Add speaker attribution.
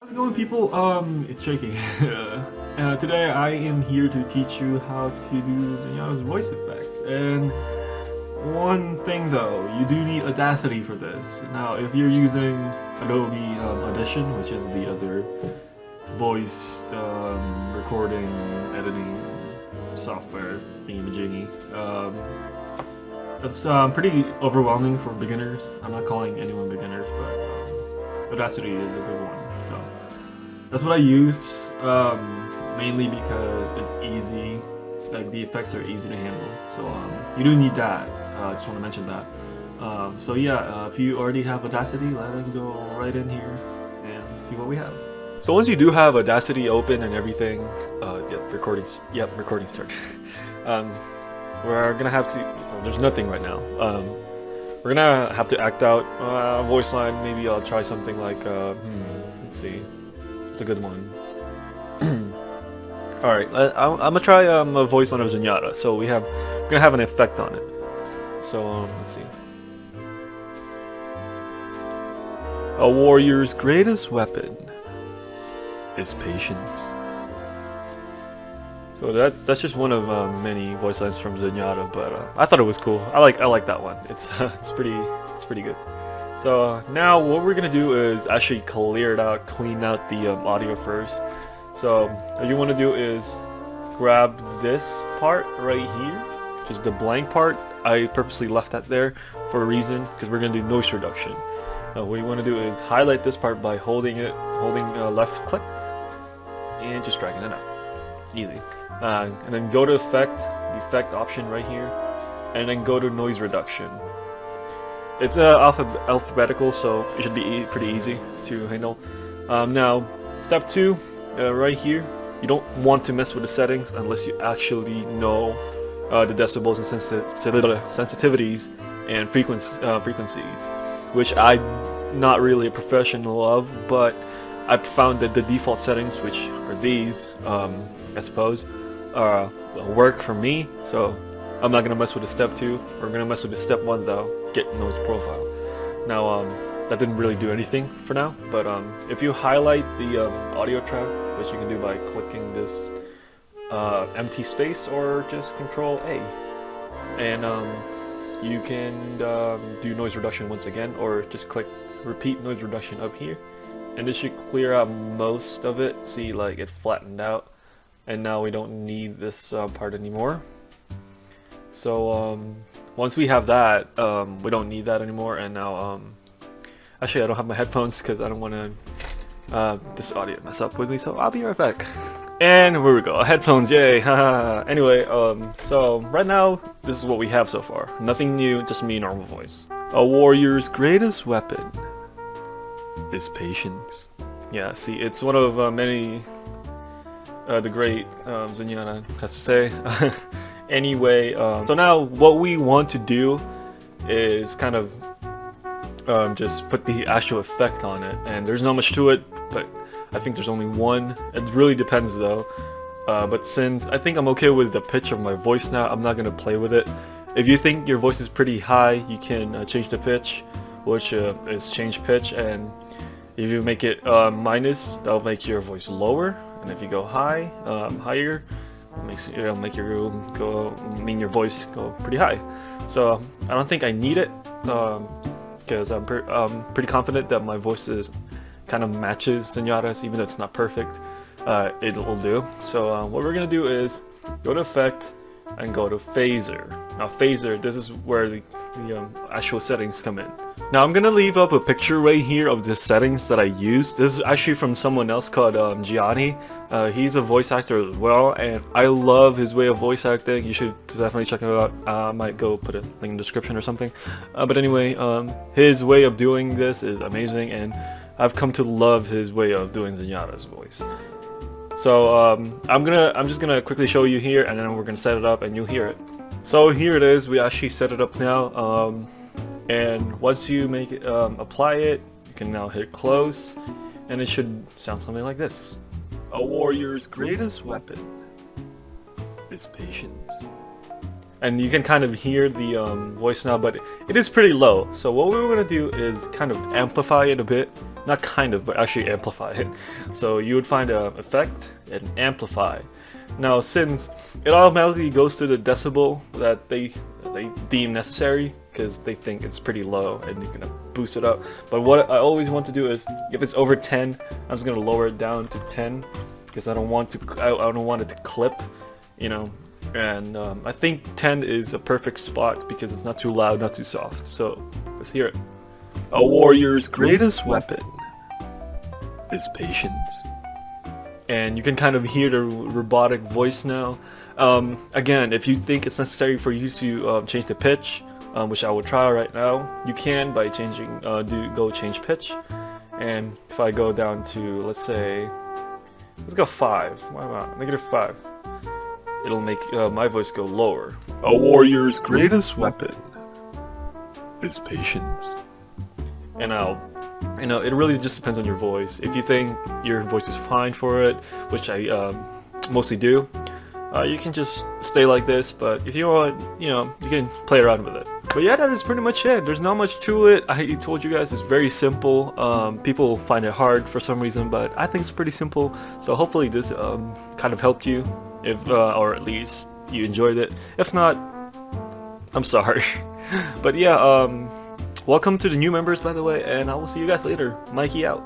Speaker 1: How's it going, people? It's shaking. Today I am here to teach you how to do Zenyatta's voice effects. And one thing though, you do need Audacity for this. Now, if you're using Adobe Audition, which is the other voice recording, editing software thingy-majiggy, that's pretty overwhelming for beginners. I'm not calling anyone beginners, but Audacity is a good one. So that's what I use, mainly because it's easy. Like the effects are easy to handle. So you do need that. I just want to mention that. So yeah, if you already have Audacity, let us go right in here and see what we have. So once you do have Audacity open and everything, recording started. We're gonna have to. Well, there's nothing right now. We're gonna have to act out a voice line. Maybe I'll try something like, let's see, it's a good one. All right, I'm gonna try a voice line of Zenyatta. So we're gonna have an effect on it. So let's see. A warrior's greatest weapon is patience. So that's just one of many voice lines from Zenyatta, but I thought it was cool. I like that one. It's pretty good. So now what we're gonna do is actually clean out the audio first. So what you want to do is grab this part right here, just the blank part. I purposely left that there for a reason, because we're gonna do noise reduction. What you want to do is highlight this part by holding left click and just dragging it out. Easy. And then go to the effect option right here, and then go to noise reduction. It's alphabetical, so it should be pretty easy to handle. Now, step 2, right here, you don't want to mess with the settings unless you actually know the decibels and sensitivities and frequencies, which I'm not really a professional of, but I found that the default settings, which are these, I suppose, work for me. So I'm not gonna mess with the step 2. We're gonna mess with the step 1 though. Get noise profile. Now that didn't really do anything for now, but if you highlight the audio track, which you can do by clicking this empty space or just Control A, and you can do noise reduction once again, or just click repeat noise reduction up here, and this should clear out most of it. See, like it flattened out, and now we don't need this part anymore. So once we have that, we don't need that anymore. And now actually I don't have my headphones because I don't want to this audio mess up with me, so I'll be right back. And here we go, headphones, yay. Anyway, so right now this is what we have so far. Nothing new, just me, normal voice. A warrior's greatest weapon is patience. Yeah, see, it's one of many the great Zenyatta has to say. Anyway, so now what we want to do is kind of just put the actual effect on it, and there's not much to it, but I think there's only one. It really depends though, but since I think I'm okay with the pitch of my voice now, I'm not gonna play with it. If you think your voice is pretty high, you can change the pitch, which is change pitch, and if you make it minus, that'll make your voice lower, and if you go high, higher, it'll make your voice go pretty high. So I don't think I need it, because I'm pretty confident that my voice is kind of matches Zenyatta's, even though it's not perfect. It'll do. So what we're gonna do is go to effect and go to phaser. Now phaser, this is where the actual settings come in. Now I'm gonna leave up a picture right here of the settings that I use. This is actually from someone else called Gianni. He's a voice actor as well, and I love his way of voice acting. You should definitely check him out. I might go put a link in the description or something. But anyway, his way of doing this is amazing, and I've come to love his way of doing Zenyatta's voice. So I'm just gonna quickly show you here, and then we're gonna set it up, and you'll hear it. So here it is. We actually set it up now. And once you make it, apply it, you can now hit close, and it should sound something like this. A warrior's greatest weapon is patience. And you can kind of hear the voice now, but it is pretty low. So what we're going to do is kind of amplify it a bit not kind of, but actually amplify it. So you would find a effect and amplify. Now since it automatically goes to the decibel that they deem necessary, because they think it's pretty low and you're gonna boost it up. But what I always want to do is, if it's over 10, I'm just gonna lower it down to 10, because I don't want it to clip, you know. And I think 10 is a perfect spot because it's not too loud, not too soft. So let's hear it. A warrior's greatest weapon is patience. And you can kind of hear the robotic voice now. Again, if you think it's necessary for you to change the pitch, which I will try right now, you can by changing, go change pitch. And if I go down to, let's say, let's go 5. Why not? -5. It'll make my voice go lower. A warrior's greatest weapon is patience. And it really just depends on your voice. If you think your voice is fine for it, which I mostly do, you can just stay like this. But if you want, you can play around with it. But yeah, that is pretty much it. There's not much to it. I told you guys it's very simple. People find it hard for some reason, but I think it's pretty simple. So hopefully this kind of helped you, or at least you enjoyed it. If not, I'm sorry. But yeah, welcome to the new members, by the way, and I will see you guys later. Mikey out.